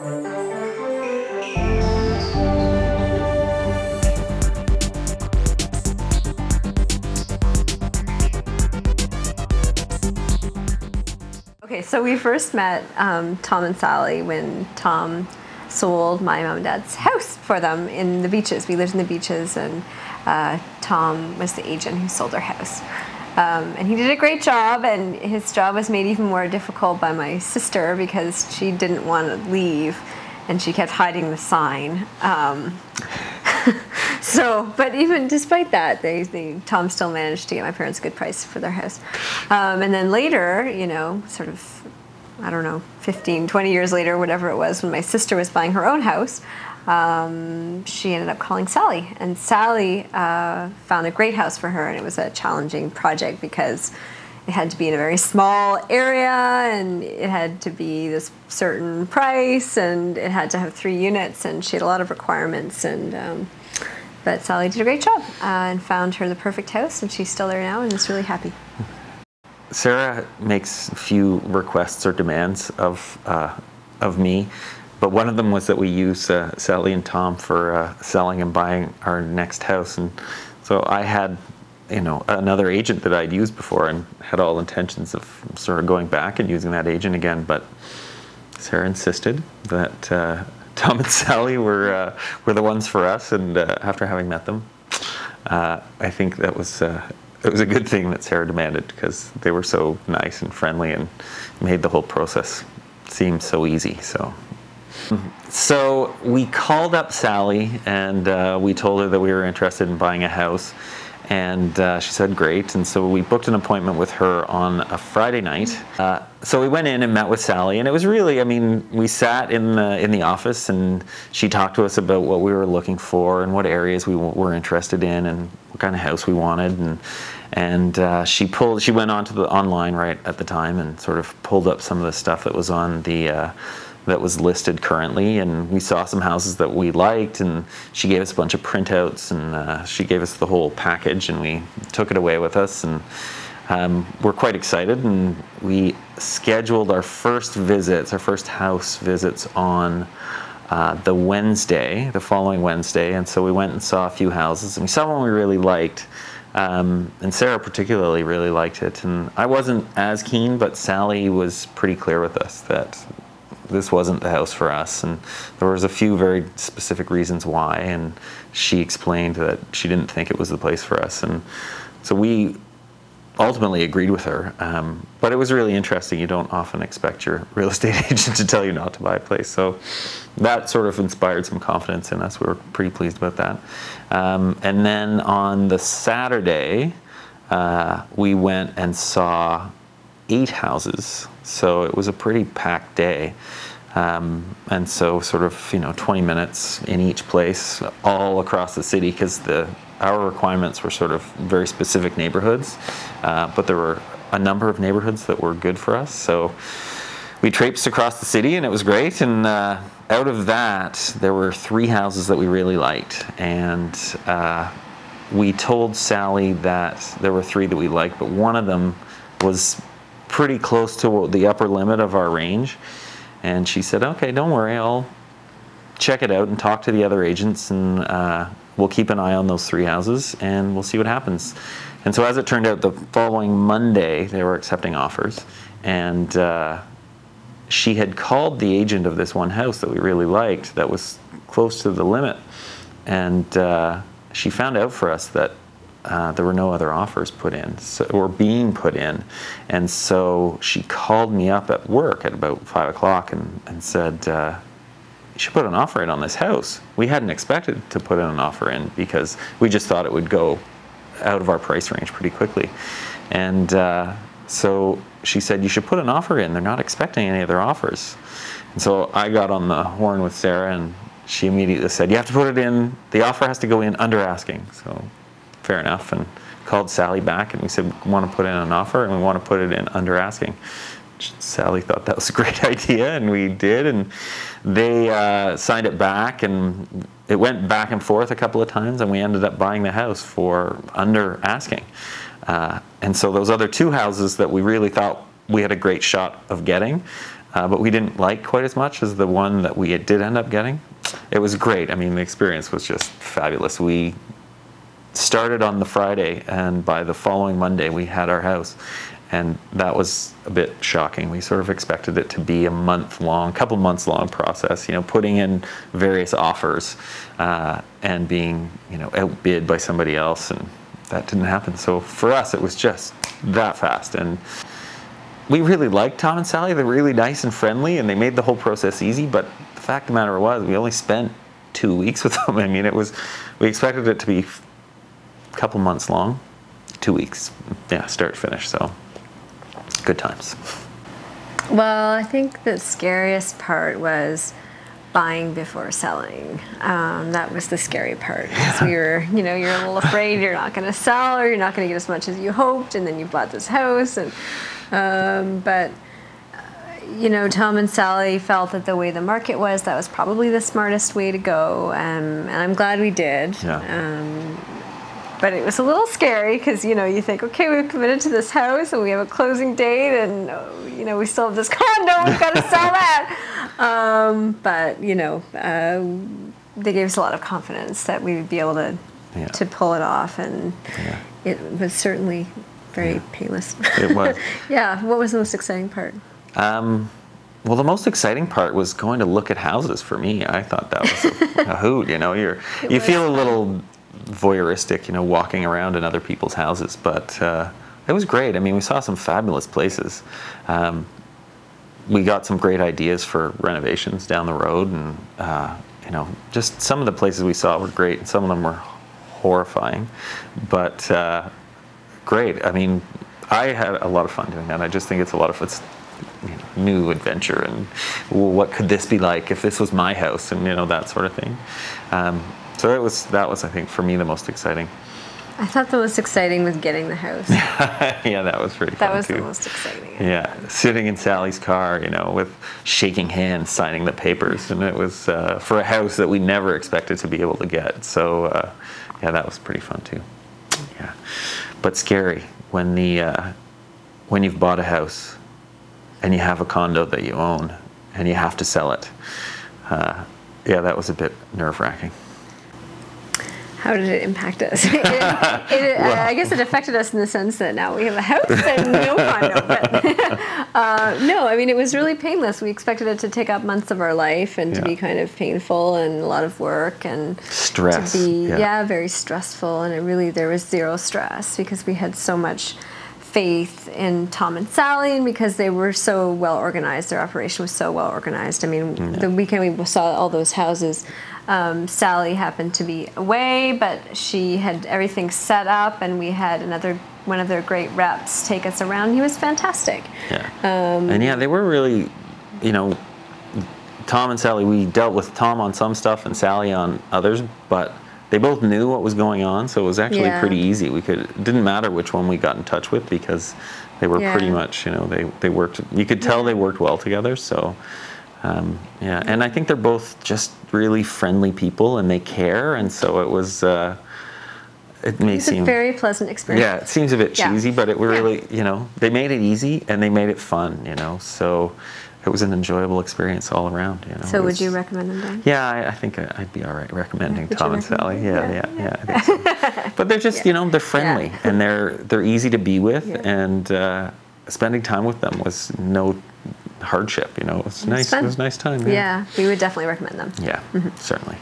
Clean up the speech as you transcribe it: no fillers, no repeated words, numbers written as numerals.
Okay, so we first met Tom and Sally when Tom sold my mom and dad's house for them in the Beaches. We lived in the Beaches, and Tom was the agent who sold our house. And he did a great job, and his job was made even more difficult by my sister because she didn't want to leave, and she kept hiding the sign. But even despite that, Tom still managed to get my parents a good price for their house. And then later, sort of, I don't know, 15, 20 years later, whatever it was, when my sister was buying her own house, she ended up calling Sally. And Sally found a great house for her, and it was a challenging project because it had to be in a very small area, and it had to be this certain price, and it had to have 3 units, and she had a lot of requirements. But Sally did a great job and found her the perfect house, and she's still there now and is really happy. Sara makes few requests or demands of me, but one of them was that we use Sally and Tom for selling and buying our next house. And so I had another agent that I'd used before and had all intentions of sort of going back and using that agent again, but Sara insisted that Tom and Sally were the ones for us, and after having met them, I think that was it was a good thing that Sara demanded, because they were so nice and friendly and made the whole process seem so easy. So we called up Sally, and we told her that we were interested in buying a house. And she said great, and so we booked an appointment with her on a Friday night. So we went in and met with Sally, and it was really, we sat in the office, and she talked to us about what we were looking for and what areas we were interested in and what kind of house we wanted. And she went onto the online right at the time and sort of pulled up some of the stuff that was on the that was listed currently, and we saw some houses that we liked, and she gave us a bunch of printouts, and she gave us the whole package, and we took it away with us, and we're quite excited, and we scheduled our first house visits on the following Wednesday. And so we went and saw a few houses, and we saw one we really liked, and Sara particularly really liked it, and I wasn't as keen, but Sally was pretty clear with us that this wasn't the house for us, and there was a few very specific reasons why, and she explained that she didn't think it was the place for us, and so we ultimately agreed with her. But it was really interesting. You don't often expect your real estate agent to tell you not to buy a place, so that sort of inspired some confidence in us. We were pretty pleased about that. And then on the Saturday, we went and saw 8 houses, so it was a pretty packed day, and so sort of 20 minutes in each place all across the city, because our requirements were sort of very specific neighborhoods, but there were a number of neighborhoods that were good for us, so we traipsed across the city, and it was great. And out of that, there were 3 houses that we really liked, and we told Sally that there were 3 that we liked, but one of them was pretty close to the upper limit of our range, and she said, okay, don't worry, I'll check it out and talk to the other agents, and we'll keep an eye on those 3 houses, and we'll see what happens. And so as it turned out, the following Monday they were accepting offers, and she had called the agent of this one house that we really liked that was close to the limit, and she found out for us that there were no other offers put in, or being put in. And so she called me up at work at about 5 o'clock and said, you should put an offer in on this house. We hadn't expected to put in an offer in because we just thought it would go out of our price range pretty quickly. And so she said, you should put an offer in. They're not expecting any other offers. And so I got on the horn with Sara, and she immediately said, you have to put it in, the offer has to go in under asking. So fair enough, and called Sally back, and we said we want to put in an offer, and we want to put it in under asking. Sally thought that was a great idea, and we did, and they signed it back, and it went back and forth a couple of times, and we ended up buying the house for under asking. And so those other 2 houses that we really thought we had a great shot of getting, but we didn't like quite as much as the one that we did end up getting. It was great. I mean, the experience was just fabulous. We started on the Friday, and by the following Monday, we had our house. And that was a bit shocking. We sort of expected it to be a couple months long process, putting in various offers and being, outbid by somebody else, and that didn't happen. So for us, it was just that fast. And we really liked Tom and Sally. They're really nice and friendly, and they made the whole process easy. But the fact of the matter was, we only spent 2 weeks with them. I mean, we expected it to be a couple months long. 2 weeks, start to finish. So. Good times. Well, I think the scariest part was buying before selling. That was the scary part. Because we were, you're a little afraid you're not going to sell, or you're not going to get as much as you hoped, and then you bought this house. And but Tom and Sally felt that the way the market was, that was probably the smartest way to go, and I'm glad we did. Yeah. But it was a little scary because, you think, okay, we've committed to this house and we have a closing date, and, we still have this condo, we've got to sell that. But, they gave us a lot of confidence that we would be able to pull it off. And it was certainly very painless. It was. Yeah. What was the most exciting part? Well, the most exciting part was going to look at houses for me. I thought that was a hoot, you feel a little voyeuristic, walking around in other people's houses, but it was great. I mean, we saw some fabulous places. We got some great ideas for renovations down the road, and just some of the places we saw were great, and some of them were horrifying, but great. I mean, I had a lot of fun doing that. I just think it's a lot of fun. It's new adventure, and what could this be like if this was my house, and that sort of thing. So that was, I think, for me, the most exciting. I thought the most exciting was getting the house. Yeah, that was pretty fun, That was too. the most exciting. Yeah, sitting in Sally's car, with shaking hands, signing the papers. And it was for a house that we never expected to be able to get. So, that was pretty fun, too. Yeah. But scary when you've bought a house and you have a condo that you own and you have to sell it. That was a bit nerve-wracking. How did it impact us? I guess it affected us in the sense that now we have a house and no condo. But no, I mean, it was really painless. We expected it to take up months of our life and to be kind of painful and a lot of work and stress. To be very stressful. And there was zero stress because we had so much faith in Tom and Sally, and because they were so well organized, their operation was so well organized. I mean, the weekend we saw all those houses, Sally happened to be away, but she had everything set up, and we had one of their great reps take us around. He was fantastic. Yeah. And they were really, Tom and Sally, we dealt with Tom on some stuff and Sally on others, but they both knew what was going on, so it was actually pretty easy. It didn't matter which one we got in touch with because they were pretty much, they worked, you could tell they worked well together, so, and I think they're both just really friendly people, and they care, and so it was, it may seem... It's a very pleasant experience. Yeah, it seems a bit cheesy, but it really, they made it easy, and they made it fun, so... It was an enjoyable experience all around. So would you recommend them, Dan? Yeah, I think I'd be all right recommending Tom and Sally. Yeah, I think so. But they're just, they're friendly and they're easy to be with, and spending time with them was no hardship. It was nice. It was a nice time. Yeah, we would definitely recommend them. Yeah, certainly.